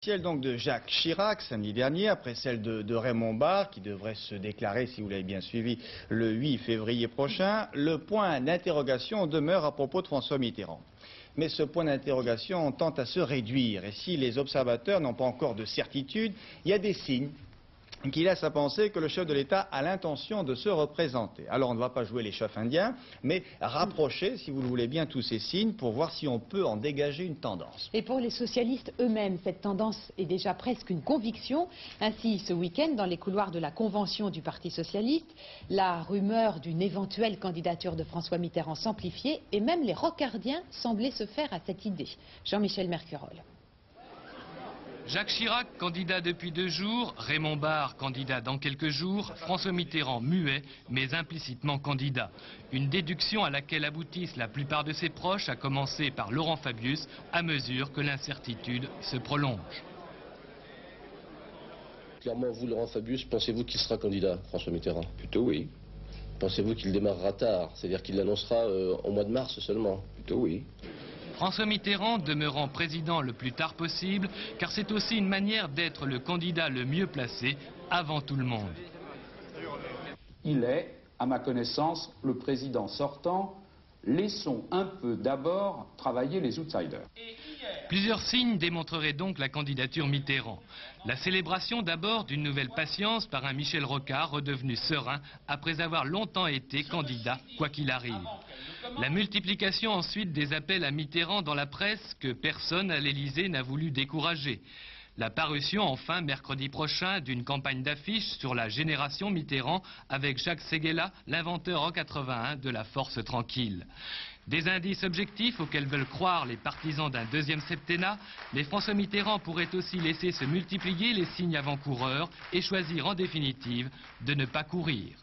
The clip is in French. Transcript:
Donc de Jacques Chirac samedi dernier, après celle de Raymond Barre, qui devrait se déclarer, si vous l'avez bien suivi, le 8 février prochain, le point d'interrogation demeure à propos de François Mitterrand. Mais ce point d'interrogation tend à se réduire, et si les observateurs n'ont pas encore de certitude, il y a des signes qui laisse à penser que le chef de l'État a l'intention de se représenter. Alors on ne va pas jouer les chefs indiens, mais rapprocher, si vous le voulez bien, tous ces signes pour voir si on peut en dégager une tendance. Et pour les socialistes eux-mêmes, cette tendance est déjà presque une conviction. Ainsi, ce week-end, dans les couloirs de la convention du Parti socialiste, la rumeur d'une éventuelle candidature de François Mitterrand s'amplifiait et même les rocardiens semblaient se faire à cette idée. Jean-Michel Mercurol. Jacques Chirac, candidat depuis 2 jours, Raymond Barre, candidat dans quelques jours, François Mitterrand, muet, mais implicitement candidat. Une déduction à laquelle aboutissent la plupart de ses proches, à commencer par Laurent Fabius, à mesure que l'incertitude se prolonge. Clairement, vous, Laurent Fabius, pensez-vous qu'il sera candidat, François Mitterrand? Plutôt oui. Pensez-vous qu'il démarrera tard, c'est-à-dire qu'il l'annoncera au mois de mars seulement? Plutôt oui. François Mitterrand demeurant président le plus tard possible, car c'est aussi une manière d'être le candidat le mieux placé avant tout le monde. Il est, à ma connaissance, le président sortant. Laissons un peu d'abord travailler les outsiders. Plusieurs signes démontreraient donc la candidature Mitterrand. La célébration d'abord d'une nouvelle patience par un Michel Rocard redevenu serein après avoir longtemps été candidat quoi qu'il arrive. La multiplication ensuite des appels à Mitterrand dans la presse que personne à l'Élysée n'a voulu décourager. La parution enfin mercredi prochain d'une campagne d'affiches sur la génération Mitterrand avec Jacques Séguéla, l'inventeur en 81 de la force tranquille. Des indices objectifs auxquels veulent croire les partisans d'un deuxième septennat, mais François Mitterrand pourrait aussi laisser se multiplier les signes avant-coureurs et choisir en définitive de ne pas courir.